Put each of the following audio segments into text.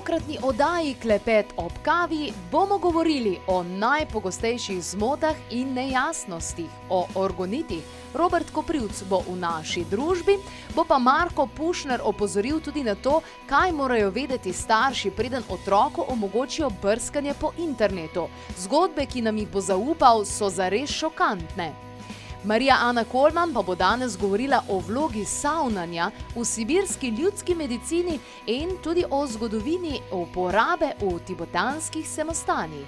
tokratni oddaji Klepet ob kavi bomo govorili o najpogostejših zmotah in nejasnostih, o orgonitih. Robert Koprivc bo v naši družbi, bo pa Marko Pušner opozoril tudi na to, kaj morajo vedeti starši, preden otroku omogočijo brskanje po internetu. Zgodbe, ki nam jih bo zaupal, so zares šokantne. Marija Ana Kolman pa bo danes govorila o vlogi savnanja v sibirski ljudski medicini in tudi o zgodovini uporabe v tibetanskih samostanih.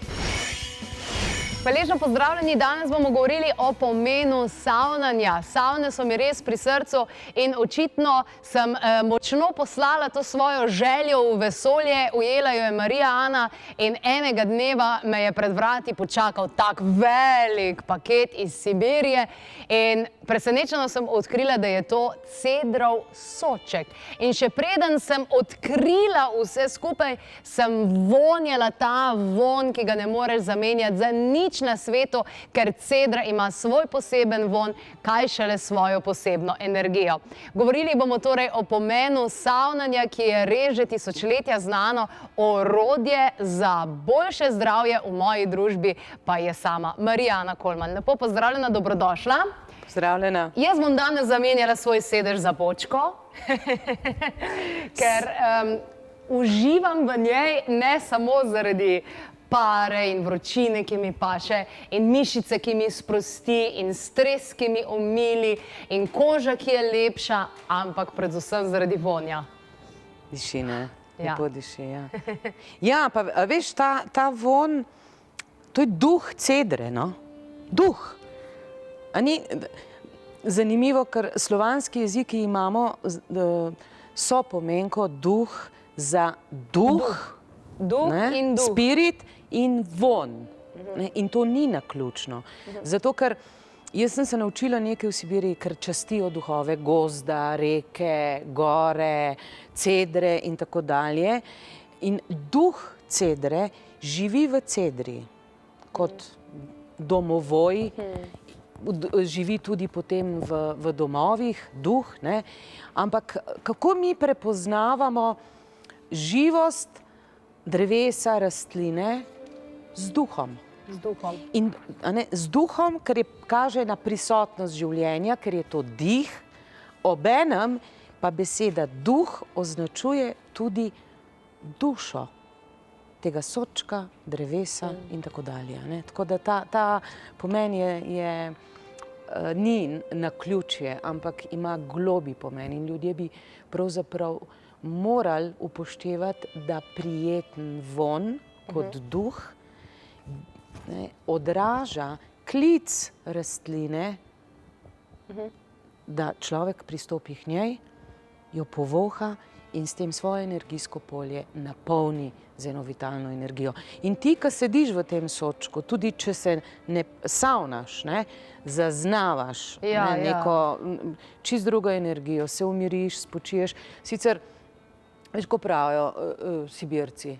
Hvaležno pozdravljeni, danes bomo govorili o pomenu savnanja. Savne so mi res pri srcu in očitno sem močno poslala to svojo željo v vesolje, ujela jo je Marija Ana in enega dneva me je pred vrati počakal tak velik paket iz Sibirije in presenečeno sem odkrila, da je to cedrov soček. In še preden sem odkrila vse skupaj, sem vonjala ta vonj, ki ga ne moreš zamenjati za nič na svetu, ker cedra ima svoj poseben vonj, kaj šele svojo posebno energijo. Govorili bomo torej o pomenu savnanja, ki je res že tisočletja znano, orodje za boljše zdravje, v moji družbi pa je sama Marija Ana Kolman. Lepo pozdravljena, dobrodošla. Pozdravljena. Jaz bom danes zamenjala svoj sedež za bočko, ker uživam v njej ne samo zaradi pare in vročine, ki mi paše, in mišice, ki mi sprosti, in stres, ki mi omili, in koža, ki je lepša, ampak predvsem zaradi vonja. Diši, ne? Ja. Lepo diši, ja. Ja, pa veš, ta von, to je duh cedre, no? Duh. A ni zanimivo, ker slovanski jeziki imamo so pomenko duh za duh, in duh. Spirit in von. In to ni naključno. Zato, ker jaz sem se naučila nekaj v Sibiriji, ker častijo duhove gozda, reke, gore, cedre in tako dalje. In duh cedre živi v cedri kot domovoj, živi tudi potem v domovih, duh, ne? Ampak kako mi prepoznavamo živost drevesa, rastline z duhom? Z duhom. In, z duhom, ker kaže na prisotnost življenja, ker je to dih, obenem pa beseda duh označuje tudi dušo tega sočka, drevesa in tako dalje. Ne? Tako da ta pomen ni naključje, ampak ima globi pomen in ljudje bi pravzaprav morali upoštevati, da prijeten von kot duh odraža klic rastline, da človek pristopi k njej, jo povoha in s tem svoje energijsko polje napolni z eno vitalno energijo. In ti, ki sediš v tem sočku, tudi če se ne savnaš, zaznavaš neko čist drugo energijo, se umiriš, spočiješ. Sicer, veš, ko pravijo Sibirci,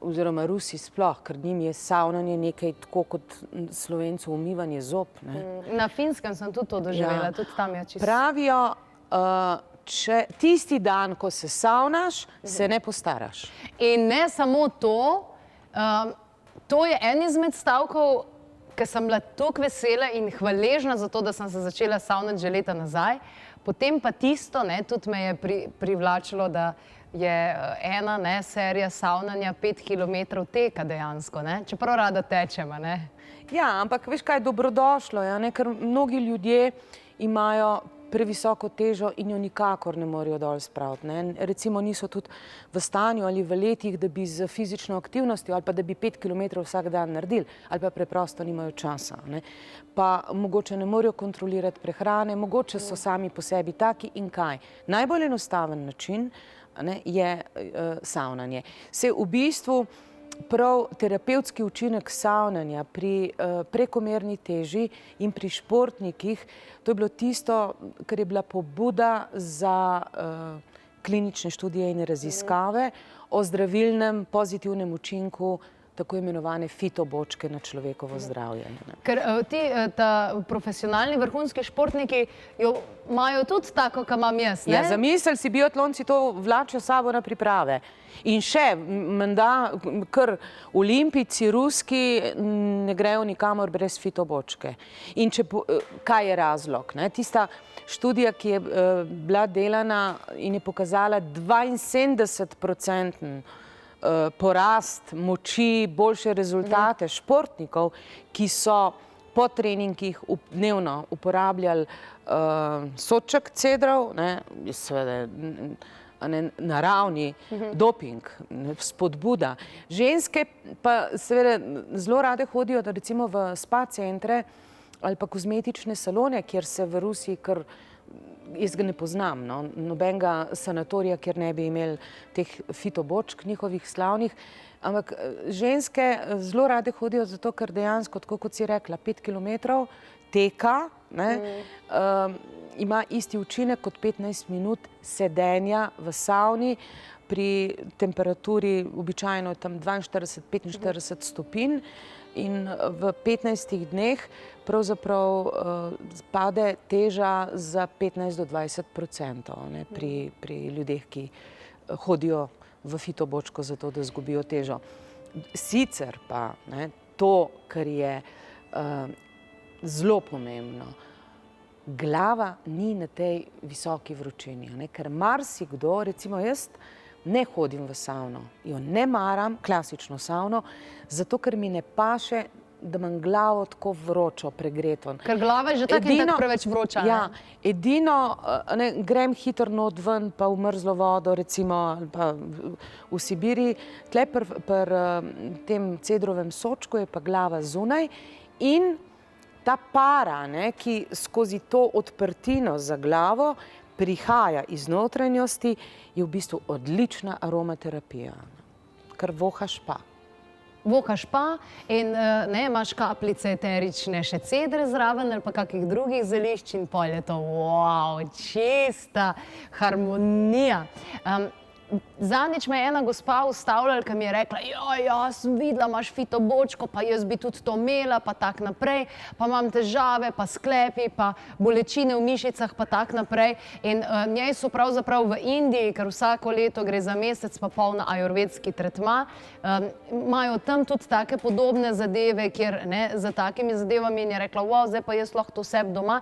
oziroma Rusi sploh, ker njim je savnanje nekaj tako kot Slovencu umivanje zob. Na Finskem sem tudi to doživela, tudi tam je čisto. Pravijo, tisti dan, ko se savnaš, se ne postaraš. In ne samo to, to je en izmed stavkov, ker sem bila toliko vesela in hvaležna za to, da sem se začela savnati že leta nazaj. Potem pa tisto, tudi me je privlačilo, da je ena serija savnanja 5 kilometrov teka dejansko, čeprav rada tečem. Ja, ampak veš kaj, dobrodošlo je, ker mnogi ljudje imajo previsoko težo in jo nikakor ne morejo dol spraviti. Recimo niso tudi v stanju ali v letih, da bi z fizično aktivnostjo ali pa da bi 5 kilometrov vsak dan naredili, ali pa preprosto nimajo časa. Pa mogoče ne morejo kontrolirati prehrane, mogoče so sami po sebi taki in kaj. Najbolj enostaven način je savnanje. Se v bistvu prav terapevtski učinek savnanja pri prekomerni teži in pri športnikih, to je bilo tisto, kar je bila pobuda za klinične študije in raziskave o zdravilnem pozitivnem učinku tako imenovane fitobočke na človekovo zdravje. Ker ti, profesionalni vrhunski športniki, jo imajo tudi tako, kot imam jaz, ne? Ja, zamisel si, biatlonci to vlačijo sabo na priprave. In še, menda, kar olimpijci ruski ne grejo nikamor brez fitobočke. In kaj je razlog? Tista študija, ki je bila delana in je pokazala 72% porast moči, boljše rezultate športnikov, ki so po treningih dnevno uporabljali soček cedrov, seveda naravni doping, spodbuda. Ženske pa seveda zelo rade hodijo recimo v spa centre ali pa kozmetične salone, kjer se v Rusiji kar, jaz ga ne poznam, nobenega sanatorija, kjer ne bi imeli teh fitobočk njihovih slavnih, ampak ženske zelo rade hodijo zato, ker dejansko, tako kot si rekla, 5 kilometrov teka, ima isti učinek kot 15 minut sedenja v savni pri temperaturi, običajno je tam 42-45 stopinj in v 15 dneh pravzaprav pade teža za 15 do 20% pri ljudeh, ki hodijo v fitobočko zato, da izgubijo težo. Sicer pa to, kar je zelo pomembno, glava ni na tej visoki vročini, ker marsikdo, recimo jaz ne hodim v savno, jo ne maram, klasično savno, zato ker mi ne paše, da imam glavo tako vročo, pregreto. Ker glava je že tako in tako preveč vroča. Ja, edino, grem hitro not ven, pa v mrzlo vodo, recimo, pa v Sibiriji, tle pri tem cedrovem sočku je pa glava zunaj in ta para, ki skozi to odprtino za glavo prihaja iz notranjosti, je v bistvu odlična aromaterapija, ker vohaš pa. Vohaš pa in imaš kapljice eterične, še cedre zraven ali pa kakih drugih zelišč in pol je to, wow, čista harmonija. Zadnjič me je ena gospa ustavljala, ki mi je rekla, jaz sem videla, imaš fitobočko, pa jaz bi tudi to imela, pa tak naprej, pa imam težave, pa sklepi, pa bolečine v mišicah, pa tak naprej. In njej so pravzaprav v Indiji, ker vsako leto gre za mesec pa pol na ajurvedski tretma, imajo tam tudi take podobne zadeve, kjer za takimi zadevami in je rekla, zdaj pa jaz lahko to sebi doma.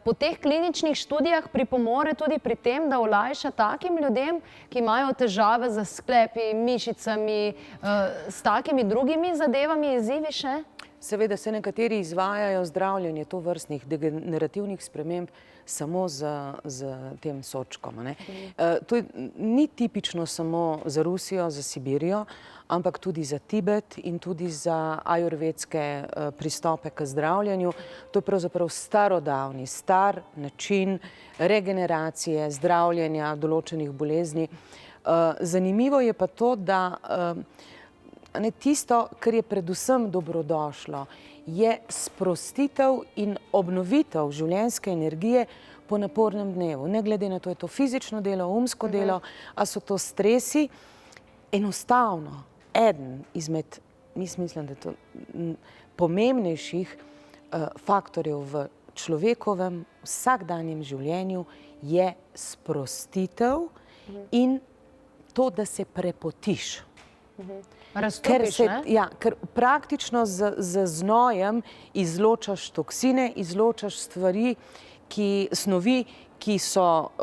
Po teh kliničnih študijah pripomore tudi pri tem, da olajša takim ljudem, ki imajo težave z sklepi, mišicami, s takimi drugimi zadevami, izzivi še? Seveda se nekateri izvajajo zdravljenje tovrstnih degenerativnih sprememb samo z tem sočkom. To ni tipično samo za Rusijo, za Sibirijo, ampak tudi za Tibet in tudi za ajurvedske pristope k zdravljenju. To je pravzaprav starodavni, star način regeneracije, zdravljenja določenih bolezni. Zanimivo je pa to, da tisto, kar je predvsem dobrodošlo, je sprostitev in obnovitev življenjske energije po napornem dnevu. Ne glede na to, je to fizično delo, umsko delo, a so to stresi. Enostavno, eden izmed, mislim, da je to pomembnejših faktorjev v človekovem vsakdanjem življenju je sprostitev in to, da se prepotiš. Raztopiš, ne? Ja, ker praktično z znojem izločaš toksine, izločaš stvari, snovi, ki so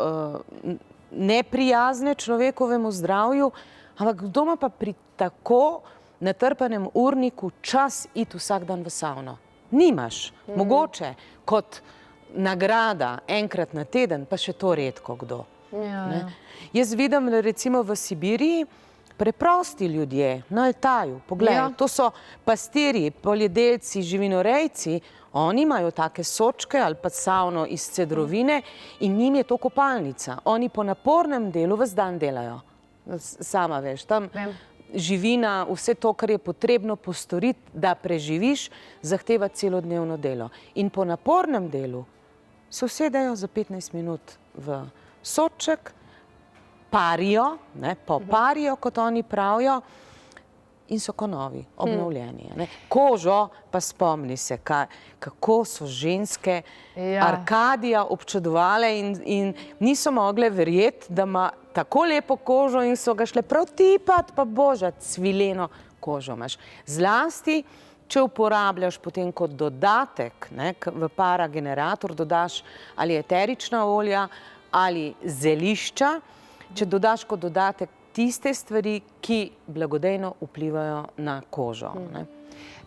neprijazne človekovemu zdravju, ampak kdo ima pa pri tako natrpanem urniku čas iti vsak dan v savno? Nimaš. Mogoče kot nagrada enkrat na teden, pa še to redko kdo. Jaz vidim, recimo v Sibiriji, preprosti ljudje na Altaju, poglej, to so pastirji, poljedelci, živinorejci, oni imajo take sočke ali pa savno iz cedrovine in njim je to kopalnica. Oni po napornem delu ves dan delajo. Sama veš, tam živina, vse to, kar je potrebno postoriti, da preživiš, zahteva celodnevno delo. In po napornem delu se usedejo za 15 minut v soček, parijo, poparijo, kot oni pravijo, in so ko novi, obnovljeni. Ne? Kožo pa spomni se, kako so ženske Arkadija občudovale in niso mogle verjeti, da ima tako lepo kožo in so ga šle prav tipati, pa boža, cvileno kožo imaš. Zlasti, če uporabljaš potem kot dodatek, ne, v paragenerator dodaš ali eterična olja ali zelišča, če dodaš kot dodatek tiste stvari, ki blagodejno vplivajo na kožo. Ne.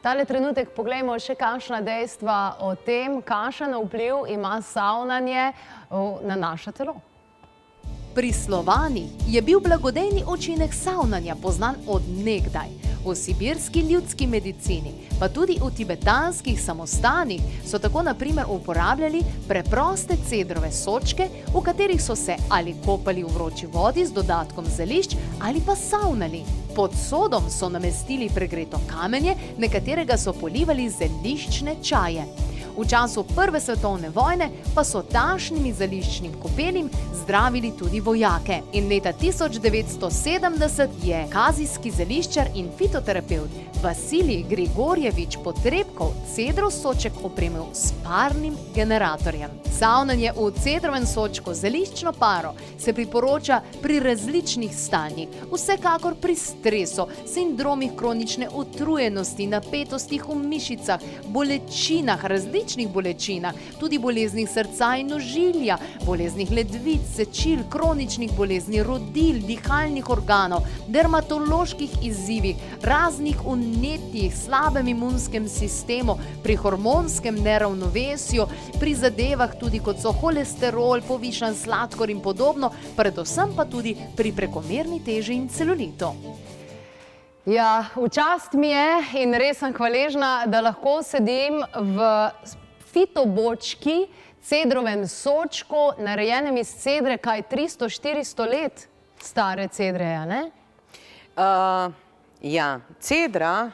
Tale trenutek poglejmo še kakšna dejstva o tem, kakšen vpliv ima savnanje na naše telo. Pri Slovanih je bil blagodejni učinek savnanja poznan od nekdaj. V sibirski ljudski medicini, pa tudi v tibetanskih samostanih so tako na primer uporabljali preproste cedrove sočke, v katerih so se ali kopali v vroči vodi z dodatkom zelišč ali pa savnali. Pod sodom so namestili pregreto kamenje, na katerega so polivali zeliščne čaje. V času Prve svetovne vojne pa so tašnimi zeliščnim kopelim zdravili tudi vojake. In leta 1970 je kazijski zeliščar in fitoterapevt Vasilij Grigorjevič Potrebkov cedrov soček opremil s parnim generatorjem. Savnanje v cedrovem sočku z zeliščno paro se priporoča pri različnih stanjih, vsekakor pri stresu, sindromih kronične utrujenosti, napetostih v mišicah, bolečinah, različnih bolečinah, tudi boleznih srca in ožilja, boleznih ledvic, sečil, kroničnih bolezni rodil, dihalnih organov, dermatoloških izzivih, raznih vnetjih, slabem imunskem sistemu, pri hormonskem neravnovesju, pri zadevah tudi kot so holesterol, povišan sladkor in podobno, predvsem pa tudi pri prekomerni teži in celulitu. Ja, v čast mi je in res sem hvaležna, da lahko sedim v fitobočki, cedrovem sočku, narejenem iz cedre, kaj 300-400 let stare cedre, ne? Ja, cedra,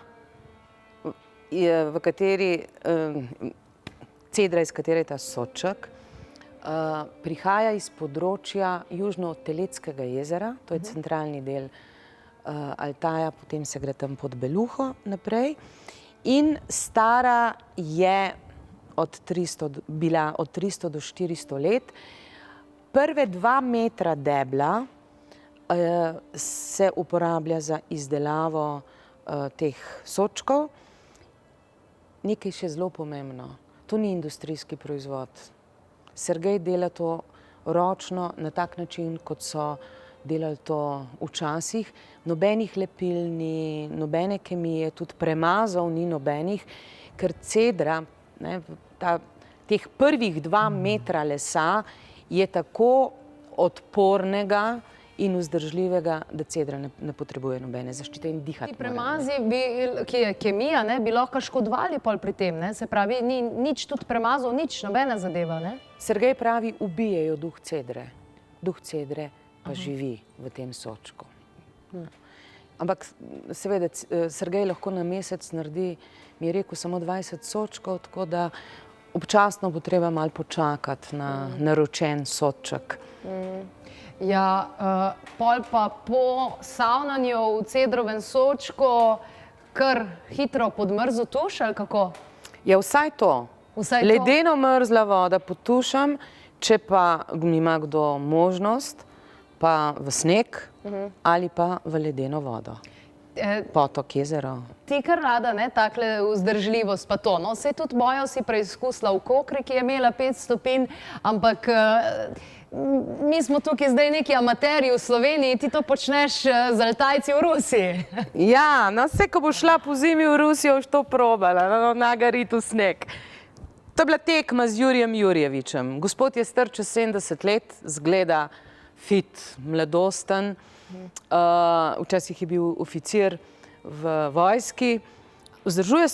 cedra, iz katere je ta soček, prihaja iz področja južno od Teletskega jezera, to je centralni del Altaja, potem se gre tam pod Beluho naprej in stara je bila od 300 do 400 let. Prve 2 metra debla se uporablja za izdelavo teh sočkov. Nekaj še zelo pomembno, to ni industrijski proizvod. Sergej dela to ročno na tak način, kot so delali to včasih. Nobenih lepil ni, nobene kemije, tudi premazov ni nobenih, ker cedra, teh prvih 2 metra lesa je tako odpornega in vzdržljivega, da cedra ne potrebuje nobene zaščite in dihati. Ti premazi, ki je kemija, bi lahko škodovali pol pri tem, se pravi, ni nič tudi premazov, nič, nobena zadeva, ne? Sergej pravi, ubijejo duh cedre. Duh cedre pa živi v tem sočku. Ampak seveda, Sergej lahko na mesec naredi, mi je rekel, samo 20 sočkov, tako da občasno bo treba malo počakati na naročen soček. Ja, pol pa po savnanju v cedrovem sočku kar hitro pod mrzo tuš, ali kako? Ja, vsaj to. Ledeno mrzla voda potušam, če pa ima kdo možnost, pa v sneg ali pa v ledeno vodo. Potok, jezero. Ti kar rada, takle vzdržljivost pa to. No, saj tudi mojo si preizkusila v Kokri, ki je imela 5 stopinj, ampak mi smo tukaj zdaj neki amaterji v Sloveniji, ti to počneš z Altajci v Rusiji. Ja, no vse, ko bo šla po zimi v Rusijo, boš to probala, nagariti v sneg. To je bila tekma z Jurijem Jurjevičem. Gospod je star čez 70 let, zgleda fit, mladosten. Včasih je bil oficir v vojski. Vzdržuje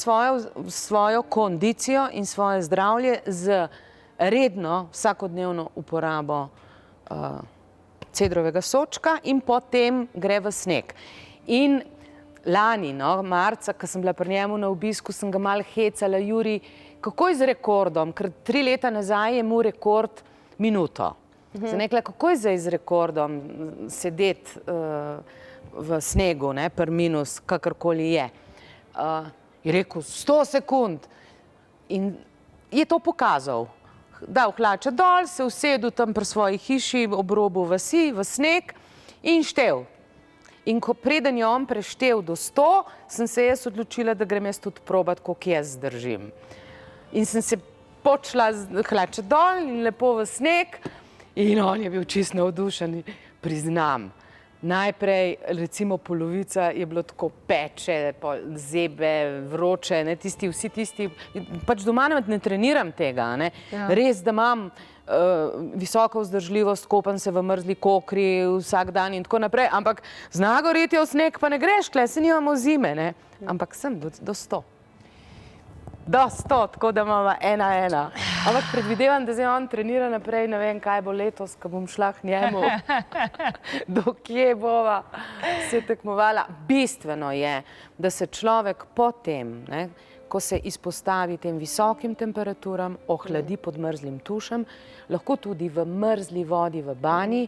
svojo kondicijo in svoje zdravje z redno, vsakodnevno uporabo cedrovega sočka in potem gre v sneg. In lani, marca, ko sem bila pri njemu na obisku, sem ga malo hecala, Jurij, kako je z rekordom, ker 3 leta nazaj je imel rekord minuto. Sem rekla, kako je zdaj z rekordom sedeti v snegu, ne, per minus, kakorkoli je. Je rekel 100 sekund in je to pokazal. Dal hlače dol, se usedel tam pri svoji hiši ob robu vasi, v sneg in štel. In ko preden je on preštel do 100, sem se jaz odločila, da grem jaz tudi probat, koliko jaz zdržim. In sem se počela hlače dol in lepo v sneg in on je bil čisto navdušen, priznam. Najprej, recimo polovica je bilo tako peče, zebe, vroče, ne, vsi tisti, pač doma ne treniram tega, ne. Res, da imam visoko vzdržljivost, kopam se v mrzli kokri vsak dan in tako naprej, ampak zna goreti v sneg, pa ne greš, tule se nimamo zime, ne. Ampak sem do 100. Do 100, tako da imamo 1-1. Ampak predvidevam, da zdaj on trenira naprej, ne vem, kaj bo letos, ko bom šla k njemu, do kje bova se tekmovala. Bistveno je, da se človek potem, ne, ko se izpostavi tem visokim temperaturam, ohladi pod mrzlim tušem, lahko tudi v mrzli vodi v banji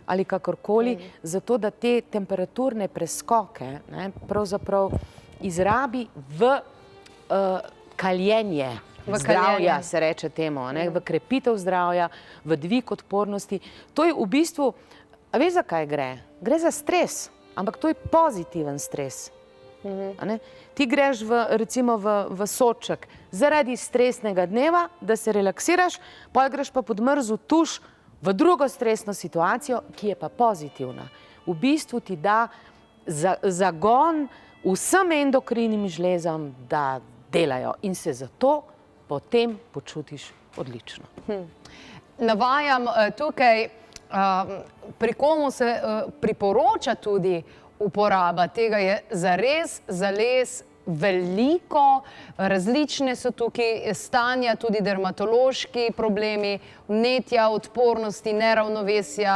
ali kakorkoli, zato da te temperaturne preskoke, ne, pravzaprav izrabi v kaljenje zdravja, se reče temu, ne, v krepitev zdravja, v dvig odpornosti. To je v bistvu, a veš, za kaj gre? Gre za stres, ampak to je pozitiven stres. Ti greš recimo v Soček zaradi stresnega dneva, da se relaksiraš, potem greš pa pod mrzel tuš v drugo stresno situacijo, ki je pa pozitivna. V bistvu ti da zagon vsem endokrinim žlezam, da delajo in se zato potem počutiš odlično. Navajam tukaj, pri komu se priporoča tudi uporaba tega, je zares veliko, različne so tukaj stanja, tudi dermatološki problemi, vnetja, odpornosti, neravnovesja,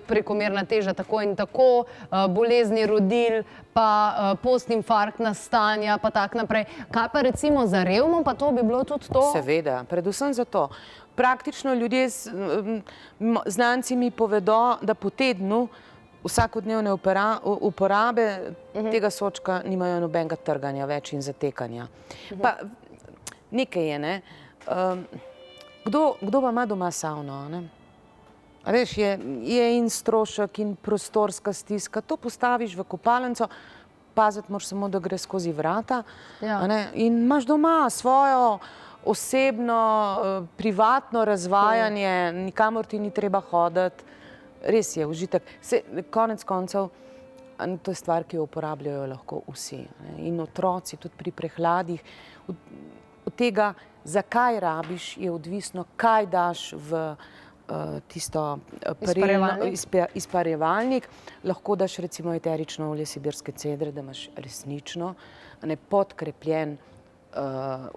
prekomerna teža tako in tako, bolezni rodil, pa postinfarktna stanja, pa tak naprej. Kaj pa recimo za revmo, pa to bi bilo tudi to? Seveda, predvsem zato. Praktično ljudje, znanci mi povedo, da po tednu vsakodnevne uporabe tega sočka nimajo nobenega trganja več in zatekanja. Pa nekaj je, ne. Kdo pa ima doma savno, ne? A veš, je in strošek in prostorska stiska. To postaviš v kopalnico, paziti moraš samo, da gre skozi vrata, a ne, in imaš doma svojo osebno, privatno razvajanje, nikamor ti ni treba hoditi. Res je užitek. Konec koncev, to je stvar, ki jo uporabljajo lahko vsi. In otroci tudi pri prehladih. Od tega, zakaj rabiš, je odvisno, kaj daš v tisto izparevalnik. Lahko daš recimo eterično olje sibirske cedre, da imaš resnično podkrepljen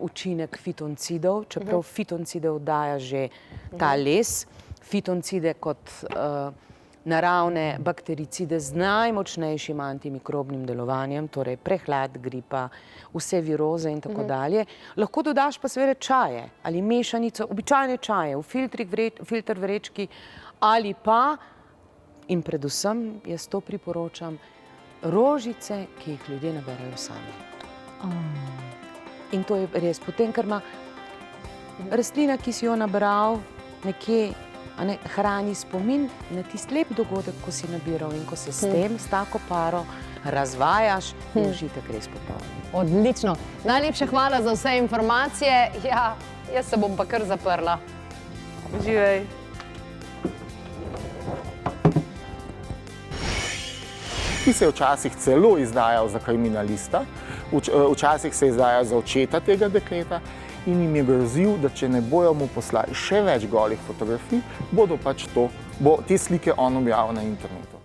učinek fitoncidov, čeprav fitoncidov daja že ta les. Fitoncide kot naravne baktericide z najmočnejšim antimikrobnim delovanjem, torej prehlad, gripa, vse viroze in tako dalje. Lahko dodaš pa seveda čaje ali mešanico, običajne čaje v filter vrečki ali pa, in predvsem jaz to priporočam, rožice, ki jih ljudje naberajo sami. In to je res. Potem, ker ima rastlina, ki si jo nabral nekje, hrani spomin na tisti lep dogodek, ko si nabiral in ko se s tem, s tako paro razvajaš, je užitek res popoln. Odlično. Najlepša hvala za vse informacije. Ja, jaz se bom pa kar zaprla. Uživej. Ki se je včasih celo izdajal za kriminalista, včasih se je izdajal za očeta tega dekleta in jim je grozil, da če ne bojo mu poslali še več golih fotografij, bo te slike on objavil na internetu.